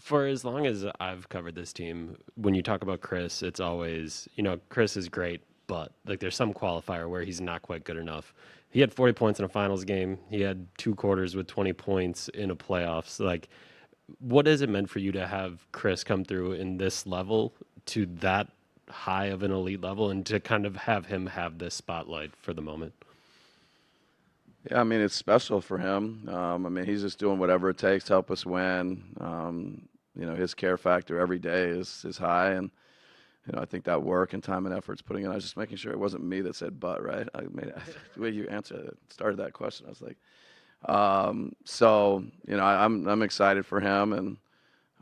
For as long as I've covered this team, when you talk about Chris, it's always, Chris is great, but like there's some qualifier where he's not quite good enough. He had 40 points in a finals game. He had 2 quarters with 20 points in a playoffs. Like, what has it meant for you to have Chris come through in this level to that high of an elite level and to kind of have him have this spotlight for the moment? Yeah, I mean, it's special for him. I mean, he's just doing whatever it takes to help us win. His care factor every day is high, and I think that work and time and effort's putting in. I was just making sure it wasn't me that said "but," right? I mean, the way you started that question, I was like, I'm excited for him, and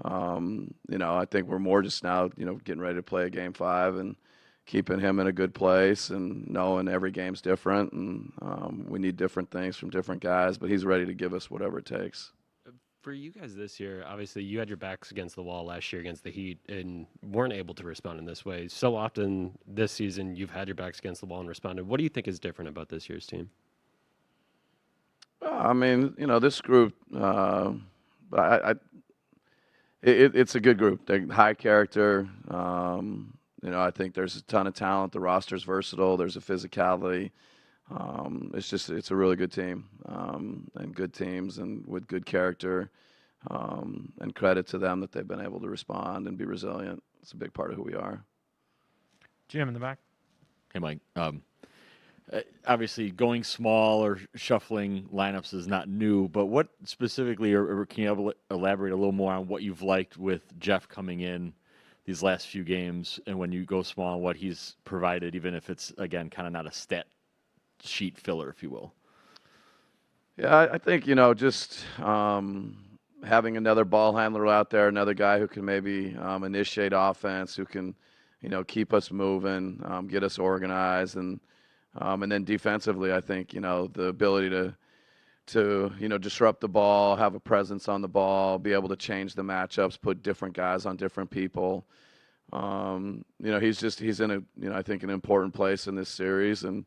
I think we're more just now, getting ready to play a game 5 and keeping him in a good place and knowing every game's different, and we need different things from different guys, but he's ready to give us whatever it takes. For you guys this year, obviously you had your backs against the wall last year against the Heat and weren't able to respond in this way. So often this season you've had your backs against the wall and responded. What do you think is different about this year's team? I mean, this group, it's a good group. They're high character. I think there's a ton of talent. The roster's versatile. There's a physicality. It's a really good team, and good teams and with good character, and credit to them that they've been able to respond and be resilient. It's a big part of who we are. Jim in the back. Hey, Mike. Obviously, going small or shuffling lineups is not new, but what specifically, or can you elaborate a little more on what you've liked with Jeff coming in these last few games, and when you go small, what he's provided, even if it's, again, kind of not a stat sheet filler, if you will? Yeah, I think, just having another ball handler out there, another guy who can maybe initiate offense, who can, keep us moving, get us organized, and then defensively, I think, the ability to disrupt the ball, have a presence on the ball, be able to change the matchups, put different guys on different people. He's in I think an important place in this series, and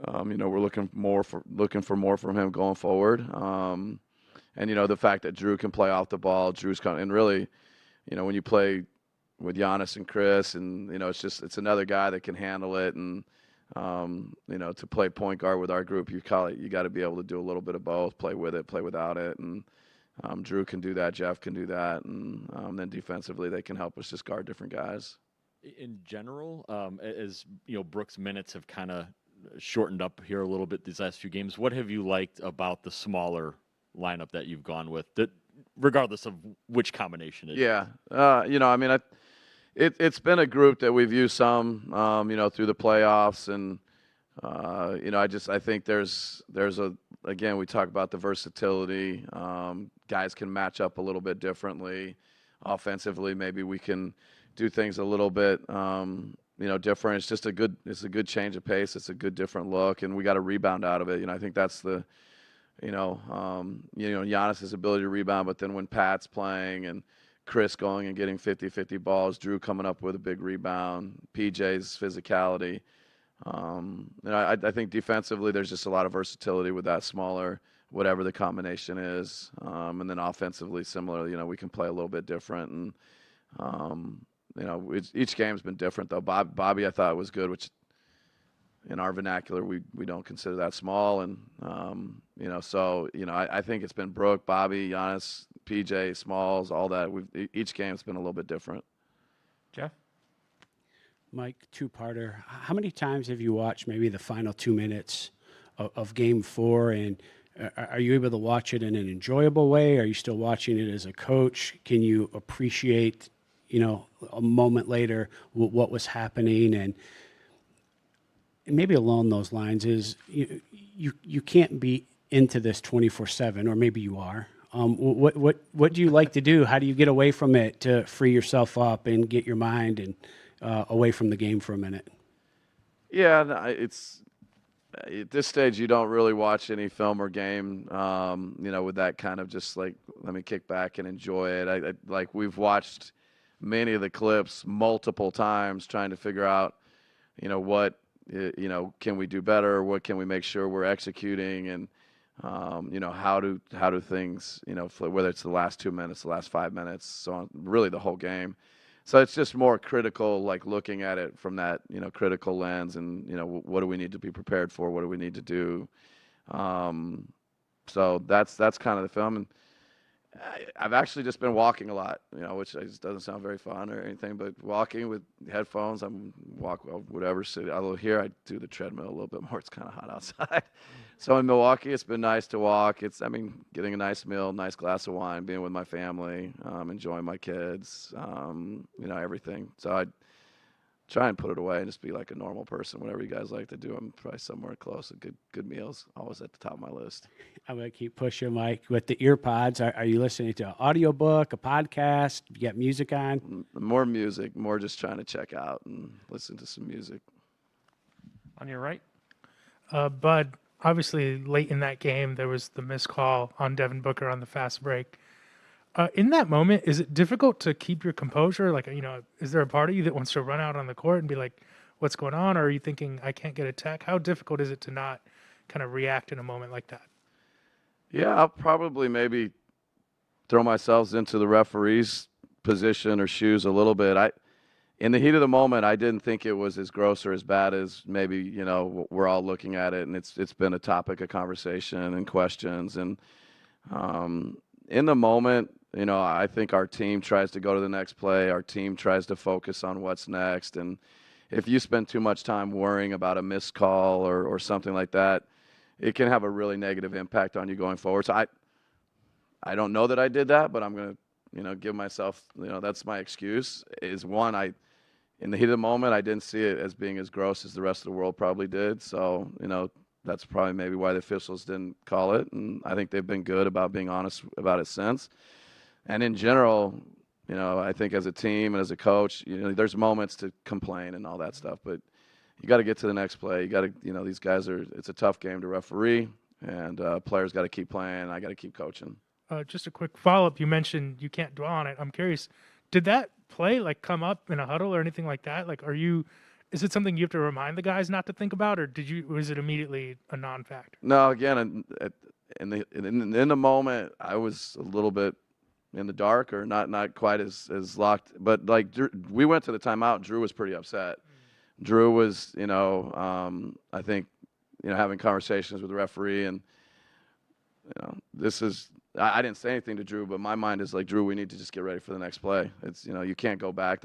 we're looking for more from him going forward. And the fact that Drew can play off the ball, Drew's kind of, and really, when you play with Giannis and Chris, and it's another guy that can handle it, and to play point guard with our group, you got to be able to do a little bit of both, play with it, play without it, and Drew can do that, Jeff can do that, and then defensively they can help us just guard different guys. In general, as Brooks' minutes have kind of shortened up here a little bit these last few games, what have you liked about the smaller lineup that you've gone with, that regardless of which combination it is? Yeah, I mean, it's been a group that we've used some, through the playoffs, and I think there's again, we talk about the versatility. Guys can match up a little bit differently. Offensively, maybe we can do things a little bit, different. It's just a good change of pace. It's a good different look, and we got to rebound out of it. I think that's the, Giannis's ability to rebound, but then when Pat's playing and Chris going and getting 50-50 balls, Drew coming up with a big rebound, PJ's physicality. I think defensively there's just a lot of versatility with that smaller, whatever the combination is. And then offensively, similar, we can play a little bit different. And, each game's been different, though. Bobby, I thought, was good, which in our vernacular, we don't consider that small. And, I think it's been Brooke, Bobby, Giannis, PJ, Smalls, all that. Each game's been a little bit different. Jeff? Mike, two-parter. How many times have you watched maybe the final 2 minutes of Game 4, and are you able to watch it in an enjoyable way? Are you still watching it as a coach? Can you appreciate, a moment later what was happening? And maybe along those lines is you can't be into this 24/7, or maybe you are. What do you like to do? How do you get away from it to free yourself up and get your mind and away from the game for a minute? Yeah, no, it's at this stage you don't really watch any film or game, with that kind of just like, let me kick back and enjoy it. Like we've watched many of the clips multiple times trying to figure out, what, can we do better? What can we make sure we're executing? And You know, how do things, you know, whether it's the last 2 minutes, the last 5 minutes, so on, really the whole game. So it's just more critical, like looking at it from that, you know, critical lens, and you know, what do we need to be prepared for? What do we need to do? So that's kind of the film. And I've actually just been walking a lot, you know, which just doesn't sound very fun or anything, but walking with headphones. I'm whatever city. Although here I do the treadmill a little bit more. It's kind of hot outside. So in Milwaukee, it's been nice to walk. I mean, getting a nice meal, nice glass of wine, being with my family, enjoying my kids, you know, everything. So I try and put it away and just be like a normal person. Whatever you guys like to do, I'm probably somewhere close. Good meals, always at the top of my list. I'm going to keep pushing, Mike. With the ear pods, are you listening to an audiobook, a podcast? You got music on? More music, more just trying to check out and listen to some music. On your right. Bud, obviously late in that game, there was the missed call on Devin Booker on the fast break. In that moment, is it difficult to keep your composure? Like, you know, is there a part of you that wants to run out on the court and be like, what's going on? Or are you thinking, I can't get a tech? How difficult is it to not kind of react in a moment like that? Yeah, I'll probably maybe throw myself into the referee's position or shoes a little bit. In the heat of the moment, I didn't think it was as gross or as bad as maybe, you know, we're all looking at it, and it's been a topic of conversation and questions. And in the moment, you know, I think our team tries to go to the next play. Our team tries to focus on what's next. And if you spend too much time worrying about a missed call or something like that, it can have a really negative impact on you going forward. So I don't know that I did that, but I'm going to, you know, give myself, you know, that's my excuse. Is one, in the heat of the moment, I didn't see it as being as gross as the rest of the world probably did. So, you know, that's probably maybe why the officials didn't call it. And I think they've been good about being honest about it since. And in general, you know, I think as a team and as a coach, you know, there's moments to complain and all that stuff, but you got to get to the next play. You got to, you know, these guys it's a tough game to referee, and players got to keep playing. I got to keep coaching. Just a quick follow-up. You mentioned you can't dwell on it. I'm curious, did that play like come up in a huddle or anything like that? Like, is it something you have to remind the guys not to think about, or was it immediately a non-factor? No, again, in the moment, I was a little bit in the dark, or not quite as locked. But like we went to the timeout. Drew was pretty upset. Drew was, you know, I think, you know, having conversations with the referee, and you know, I didn't say anything to Drew, but my mind is like, Drew, we need to just get ready for the next play. It's, you know, you can't go back.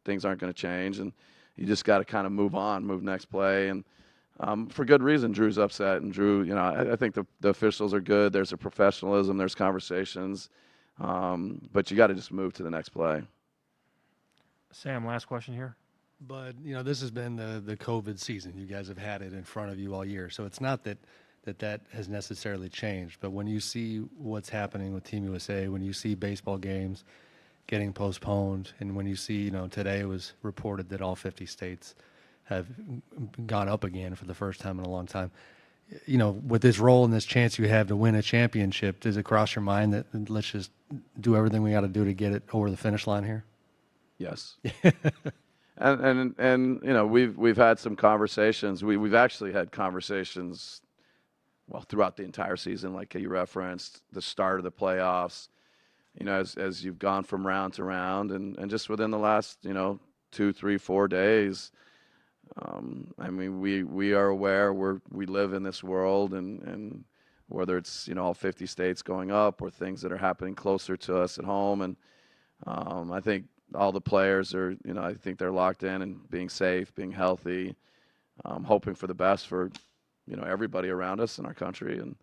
Things aren't going to change, and you just got to kind of move next play. And for good reason, Drew's upset, and Drew, you know, I think the officials are good. There's a professionalism. There's conversations. But you got to just move to the next play. Sam, last question here. But, you know, this has been the COVID season. You guys have had it in front of you all year. So it's not that has necessarily changed. But when you see what's happening with Team USA, when you see baseball games getting postponed, and when you see, you know, today it was reported that all 50 states have gone up again for the first time in a long time. You know, with this role and this chance you have to win a championship, does it cross your mind that let's just do everything we got to do to get it over the finish line here? Yes. and you know, we've had some conversations. We've actually had conversations, well, throughout the entire season, like you referenced, the start of the playoffs, you know, as you've gone from round to round, and just within the last, you know, 2, 3, 4 days. I mean, we are aware we live in this world, and whether it's, you know, all 50 states going up or things that are happening closer to us at home. And I think all the players are, you know, I think they're locked in and being safe, being healthy, hoping for the best for, you know, everybody around us in our country. And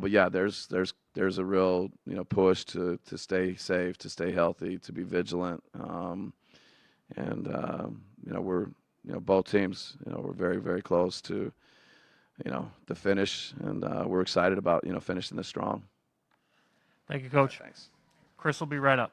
but yeah, there's a real, you know, push to stay safe, to stay healthy, to be vigilant. And you know, we're, you know, both teams, you know, we're very, very close to, you know, the finish, and we're excited about, you know, finishing this strong. Thank you, Coach. Thanks. Chris will be right up.